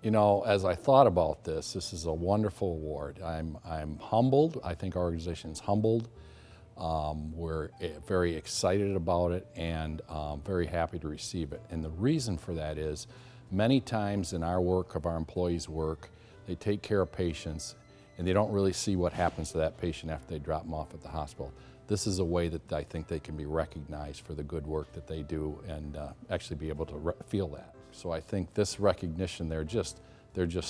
You know, as I thought about this is a wonderful award. I'm humbled. I think our organization is humbled. We're very excited about it and very happy to receive it. And the reason for that is many times in our work, of our employees' work, they take care of patients and they don't really see what happens to that patient after they drop them off at the hospital. This is a way that I think they can be recognized for the good work that they do and actually be able to feel that. So I think this recognition, they're just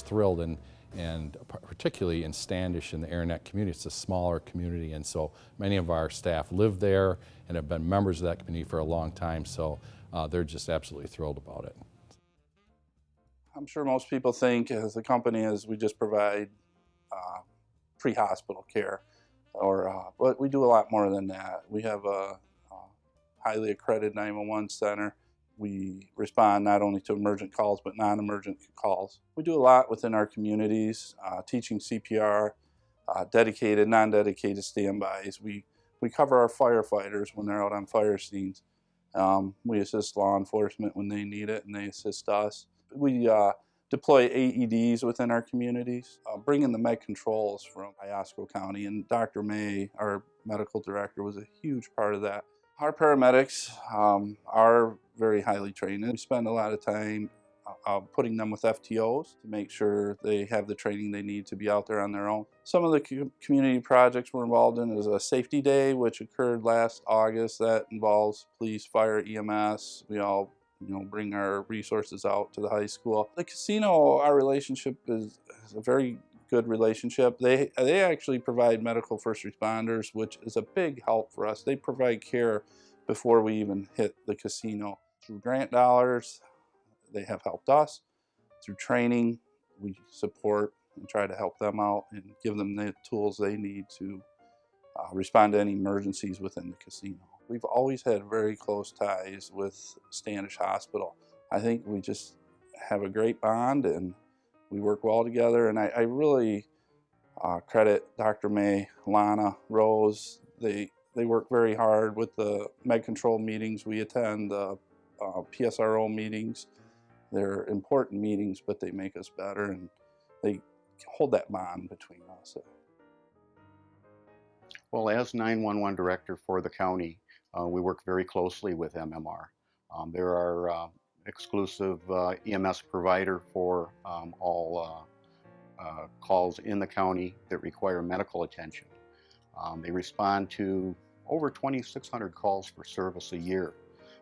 thrilled, and particularly in Standish and the Aranet community, it's a smaller community, and so many of our staff live there and have been members of that community for a long time, so they're just absolutely thrilled about it. I'm sure most people think as a company as we just provide pre-hospital care, but we do a lot more than that. We have a highly accredited 911 center. We respond not only to emergent calls, but non-emergent calls. We do a lot within our communities, teaching CPR, dedicated, non-dedicated standbys. We cover our firefighters when they're out on fire scenes. We assist law enforcement when they need it, and they assist us. We deploy AEDs within our communities, bring in the med controls from Iosco County, and Dr. May, our medical director, was a huge part of that. Our paramedics are very highly trained. We spend a lot of time putting them with FTOs to make sure they have the training they need to be out there on their own. Some of the community projects we're involved in is a safety day, which occurred last August. That involves police, fire, EMS. We all bring our resources out to the high school. The casino, our relationship is a very good relationship. They actually provide medical first responders, which is a big help for us. They provide care before we even hit the casino. Through grant dollars, they have helped us. Through training, we support and try to help them out and give them the tools they need to respond to any emergencies within the casino. We've always had very close ties with Standish Hospital. I think we just have a great bond and we work well together, and I really credit Dr. May, Lana, Rose. They work very hard with the med control meetings we attend, the PSRO meetings. They're important meetings, but they make us better, and they hold that bond between us. Well, as 911 director for the county, we work very closely with MMR. They're our exclusive EMS provider for all calls in the county that require medical attention. They respond to over 2,600 calls for service a year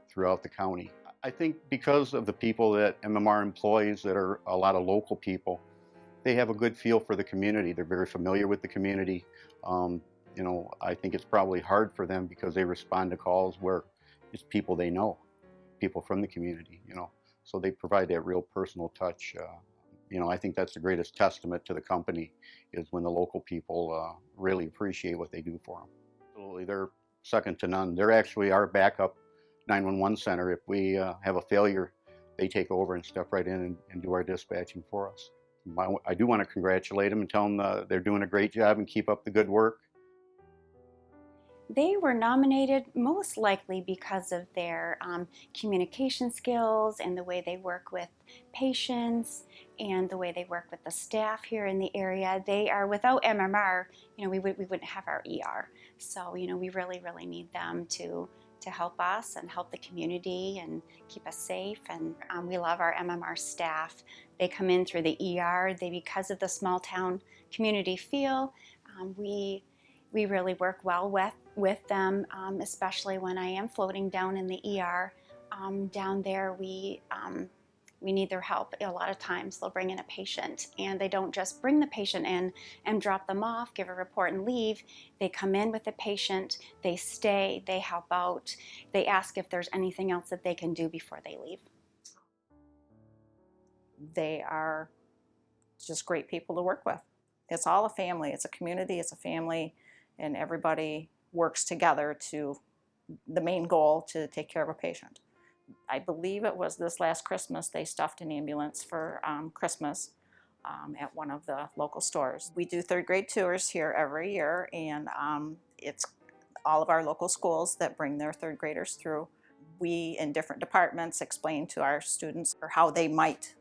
throughout the county. I think because of the people that MMR employs, that are a lot of local people, they have a good feel for the community. They're very familiar with the community. I think it's probably hard for them because they respond to calls where it's people they know, people from the community, so they provide that real personal touch. I think that's the greatest testament to the company, is when the local people really appreciate what they do for them. Absolutely, they're second to none. They're actually our backup 911 center. If we have a failure, they take over and step right in and do our dispatching for us. I do want to congratulate them and tell them they're doing a great job and keep up the good work. They were nominated most likely because of their communication skills and the way they work with patients and the way they work with the staff here in the area. They are, without MMR, we wouldn't have our ER. So, we really, really need them to help us and help the community and keep us safe. And we love our MMR staff. They come in through the ER. Because of the small town community feel, we really work well with them, especially when I am floating down in the ER. Down there, we need their help. A lot of times they'll bring in a patient, and they don't just bring the patient in and drop them off, give a report and leave. They come in with the patient, they stay, they help out, they ask if there's anything else that they can do before they leave. They are just great people to work with. It's all a family, it's a community, it's a family, and everybody works together to the main goal, to take care of a patient. I believe it was this last Christmas they stuffed an ambulance for Christmas at one of the local stores. We do third grade tours here every year, and it's all of our local schools that bring their third graders through. We, in different departments, explain to our students how they might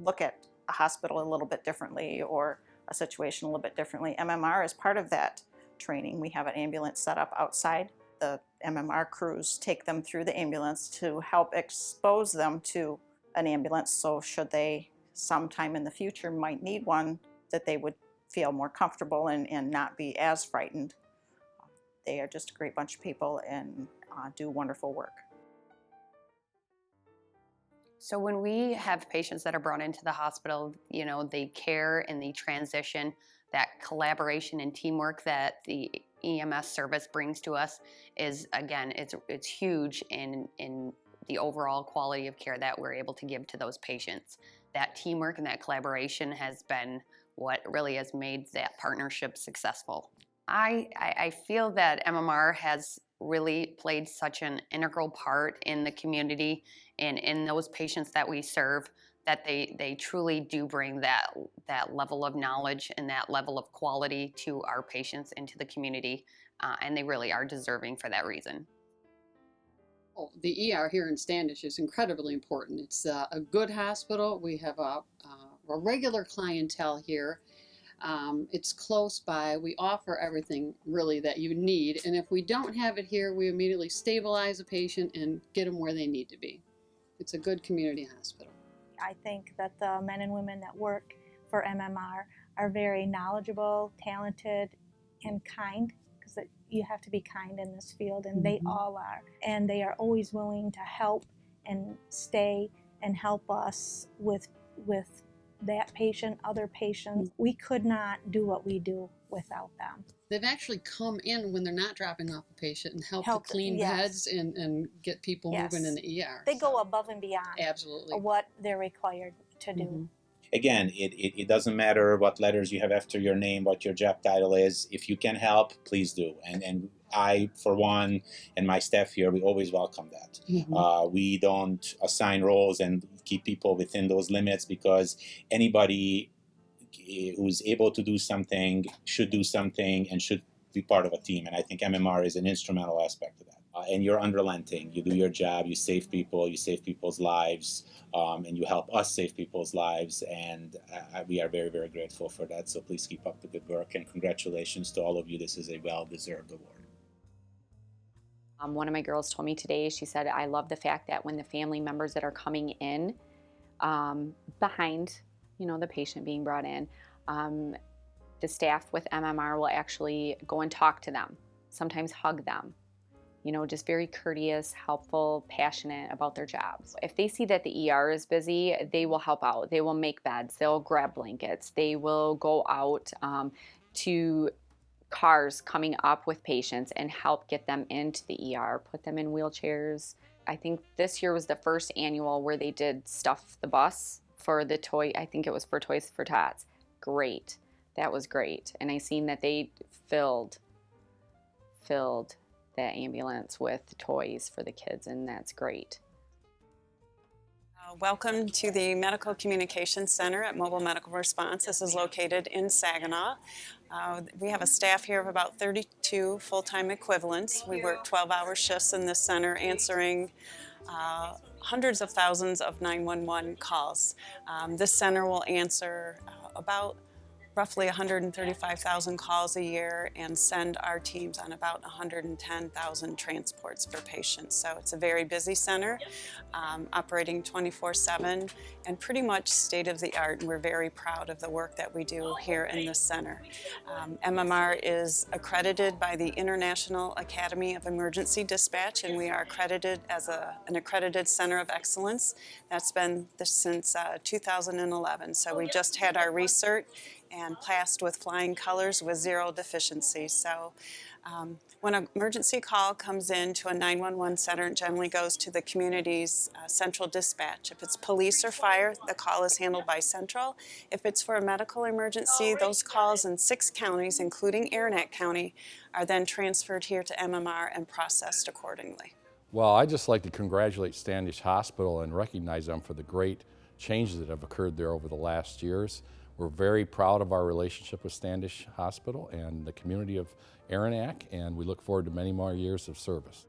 look at a hospital a little bit differently or a situation a little bit differently. MMR is part of that training. We have an ambulance set up outside. The MMR crews take them through the ambulance to help expose them to an ambulance, so should they sometime in the future might need one, that they would feel more comfortable and not be as frightened. They are just a great bunch of people and do wonderful work. So when we have patients that are brought into the hospital, you know, they care and they transition, that collaboration and teamwork that the EMS service brings to us is, again, it's huge in the overall quality of care that we're able to give to those patients. That teamwork and that collaboration has been what really has made that partnership successful. I feel that MMR has really played such an integral part in the community and in those patients that we serve, that they truly do bring that level of knowledge and that level of quality to our patients and to the community, and they really are deserving for that reason. The ER here in Standish is incredibly important. It's a good hospital. We have a regular clientele here. It's close by. We offer everything really that you need, and if we don't have it here, we immediately stabilize a patient and get them where they need to be. It's a good community hospital. I think that the men and women that work for MMR are very knowledgeable, talented, and kind, because you have to be kind in this field, and they all are. And they are always willing to help and stay and help us with that patient, other patients. We could not do what we do without them. They've actually come in when they're not dropping off a patient and help Help, to clean yes. beds and get people Yes. moving in the ER. They go above and beyond Absolutely. what they're required to do. Again, it doesn't matter what letters you have after your name, what your job title is. If you can help, please do. And I, for one, and my staff here, we always welcome that. We don't assign roles and keep people within those limits, because anybody who's able to do something should do something and should be part of a team. And I think MMR is an instrumental aspect of that. And you're unrelenting. You do your job, you save people, you save people's lives, and you help us save people's lives. And we are very, very grateful for that. So please keep up the good work, and congratulations to all of you. This is a well-deserved award. One of my girls told me today, she said, I love the fact that when the family members that are coming in behind, the patient being brought in, the staff with MMR will actually go and talk to them, sometimes hug them, just very courteous, helpful, passionate about their jobs. If they see that the ER is busy, they will help out. They will make beds, they'll grab blankets, they will go out to cars coming up with patients and help get them into the ER, put them in wheelchairs. I think this year was the first annual where they did stuff the bus for the toy. I think it was for Toys for Tots. Great. That was great. And I seen that they filled that ambulance with toys for the kids, and that's great. Welcome to the Medical Communications Center at Mobile Medical Response. This is located in Saginaw. We have a staff here of about 32 full-time equivalents. We work 12-hour shifts in this center, answering hundreds of thousands of 911 calls. This center will answer about roughly 135,000 calls a year and send our teams on about 110,000 transports for patients. So it's a very busy center, operating 24/7 and pretty much state-of-the-art, and we're very proud of the work that we do here in this center. MMR is accredited by the International Academy of Emergency Dispatch, and we are accredited as an accredited center of excellence. That's been since 2011. So we just had our recert and passed with flying colors with 0 deficiencies. So when an emergency call comes in to a 911 center, it generally goes to the community's central dispatch. If it's police or fire, the call is handled by central. If it's for a medical emergency, those calls in 6 counties, including Aranac County, are then transferred here to MMR and processed accordingly. Well, I'd just like to congratulate Standish Hospital and recognize them for the great changes that have occurred there over the last years. We're very proud of our relationship with Standish Hospital and the community of Aranac, and we look forward to many more years of service.